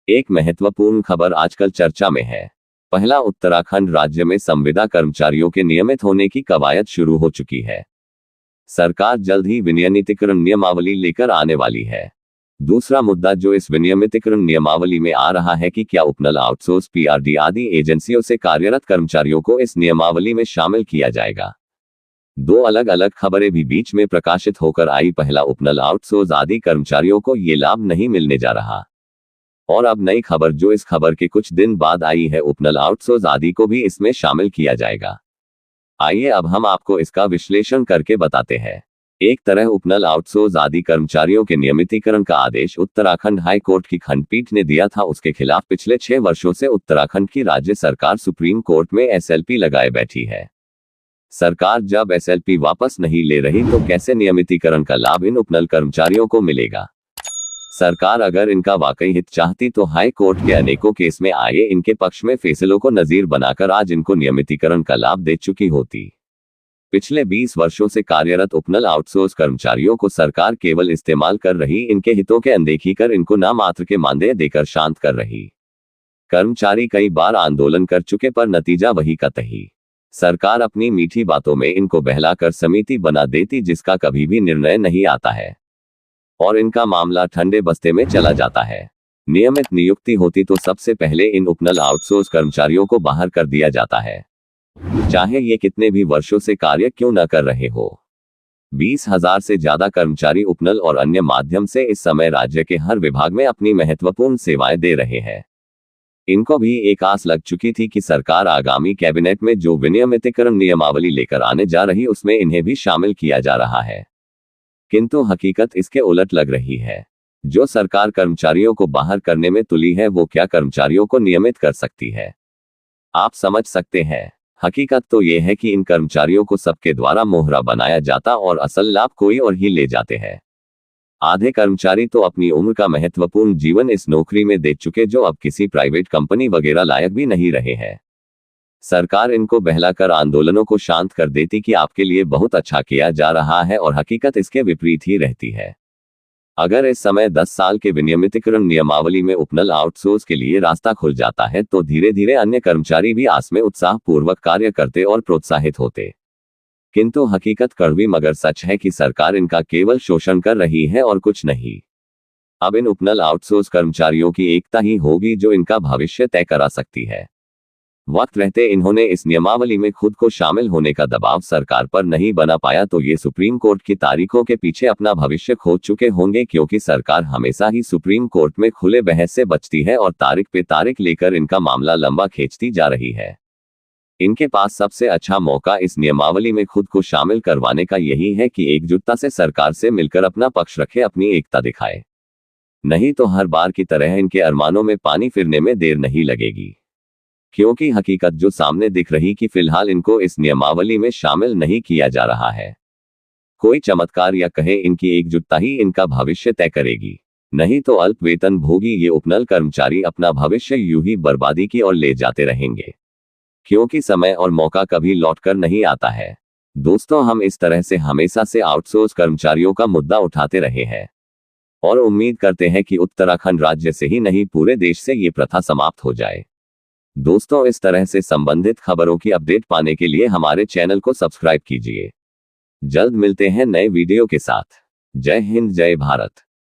एक महत्वपूर्ण खबर आजकल चर्चा में है। पहला, उत्तराखंड राज्य में संविदा कर्मचारियों के नियमित होने की कवायद शुरू हो चुकी है। सरकार जल्द ही विनियमितीकरण नियमावली लेकर आने वाली है। दूसरा मुद्दा जो इस विनियमितीकरण नियमावली में आ रहा है कि क्या उपनल, आउटसोर्स, पीआरडी आदि एजेंसियों से कार्यरत कर्मचारियों को इस नियमावली में शामिल किया जाएगा। दो अलग अलग खबरें भी बीच में प्रकाशित होकर आई। पहला, उपनल, आउटसोर्स आदि कर्मचारियों को ये लाभ नहीं मिलने जा रहा। और अब नई खबर जो इस खबर के कुछ दिन बाद आई है, उपनल, आउटसोर्स आदि को भी इसमें शामिल किया जाएगा। आइए अब हम आपको इसका विश्लेषण करके बताते हैं। एक तरह उपनल, आउटसोर्स आदि कर्मचारियों के नियमितीकरण का आदेश उत्तराखंड हाई कोर्ट की खंडपीठ ने दिया था। उसके खिलाफ पिछले 6 वर्षों से उत्तराखंड की राज्य सरकार सुप्रीम कोर्ट में एसएलपी लगाए बैठी है। सरकार जब एसएलपी वापस नहीं ले रही तो कैसे नियमितीकरण का लाभ इन उपनल कर्मचारियों को मिलेगा? सरकार अगर इनका वाकई हित चाहती तो हाई कोर्ट के अनेकों केस में आए इनके पक्ष में फैसलों को नजीर बनाकर आज इनको नियमितीकरण का लाभ दे चुकी होती। पिछले 20 वर्षों से कार्यरत उपनल, आउटसोर्स कर्मचारियों को सरकार केवल इस्तेमाल कर रही, इनके हितों के अनदेखी कर इनको नामात्र के मानदेय देकर शांत कर रही। कर्मचारी कई बार आंदोलन कर चुके पर नतीजा वही का तही। सरकार अपनी मीठी बातों में इनको बहलाकर समिति बना देती जिसका कभी भी निर्णय नहीं आता है और इनका मामला ठंडे बस्ते में चला जाता है। नियमित नियुक्ति होती तो सबसे पहले इन उपनल, आउटसोर्स कर्मचारियों को बाहर कर दिया जाता है, चाहे ये कितने भी वर्षों से कार्य क्यों न कर रहे हो। 20,000 से ज्यादा कर्मचारी उपनल और अन्य माध्यम से इस समय राज्य के हर विभाग में अपनी महत्वपूर्ण सेवाएं दे रहे हैं। इनको भी एक आस लग चुकी थी कि सरकार आगामी कैबिनेट में जो विनियमितीकरण नियमावली लेकर आने जा रही उसमें इन्हें भी शामिल किया जा रहा है, किंतु हकीकत इसके उलट लग रही है। जो सरकार कर्मचारियों को बाहर करने में तुली है वो क्या कर्मचारियों को नियमित कर सकती है? आप समझ सकते हैं। हकीकत तो ये है कि इन कर्मचारियों को सबके द्वारा मोहरा बनाया जाता और असल लाभ कोई और ही ले जाते हैं। आधे कर्मचारी तो अपनी उम्र का महत्वपूर्ण जीवन इस नौकरी में दे चुके जो अब किसी प्राइवेट कंपनी वगैरह लायक भी नहीं रहे हैं। सरकार इनको बहलाकर आंदोलनों को शांत कर देती कि आपके लिए बहुत अच्छा किया जा रहा है और हकीकत इसके विपरीत ही रहती है। अगर इस समय 10 साल के विनियमितीकरण नियमावली में उपनल, आउटसोर्स के लिए रास्ता खुल जाता है तो धीरे धीरे अन्य कर्मचारी भी आस में उत्साहपूर्वक कार्य करते और प्रोत्साहित होते। किंतु हकीकत कड़वी मगर सच है कि सरकार इनका केवल शोषण कर रही है और कुछ नहीं। अब इन उपनल, आउटसोर्स कर्मचारियों की एकता ही होगी जो इनका भविष्य तय करा सकती है। वक्त रहते इन्होंने इस नियमावली में खुद को शामिल होने का दबाव सरकार पर नहीं बना पाया तो ये सुप्रीम कोर्ट की तारीखों के पीछे अपना भविष्य खो चुके होंगे, क्योंकि सरकार हमेशा ही सुप्रीम कोर्ट में खुले बहस से बचती है और तारीख पे तारीख लेकर इनका मामला लंबा खींचती जा रही है। इनके पास सबसे अच्छा मौका इस नियमावली में खुद को शामिल करवाने का यही है कि एकजुटता से सरकार से मिलकर अपना पक्ष रखे, अपनी एकता दिखाए। नहीं तो हर बार की तरह इनके अरमानों में पानी फिरने में देर नहीं लगेगी, क्योंकि हकीकत जो सामने दिख रही कि फिलहाल इनको इस नियमावली में शामिल नहीं किया जा रहा है। कोई चमत्कार या कहे इनकी एकजुटता ही इनका भविष्य तय करेगी, नहीं तो अल्प वेतन भोगी ये उपनल कर्मचारी अपना भविष्य यूं ही बर्बादी की ओर ले जाते रहेंगे, क्योंकि समय और मौका कभी लौटकर नहीं आता है। दोस्तों, हम इस तरह से हमेशा से आउटसोर्स कर्मचारियों का मुद्दा उठाते रहे हैं और उम्मीद करते हैं कि उत्तराखंड राज्य से ही नहीं पूरे देश से ये प्रथा समाप्त हो जाए। दोस्तों, इस तरह से संबंधित खबरों की अपडेट पाने के लिए हमारे चैनल को सब्सक्राइब कीजिए। जल्द मिलते हैं नए वीडियो के साथ। जय हिंद, जय भारत।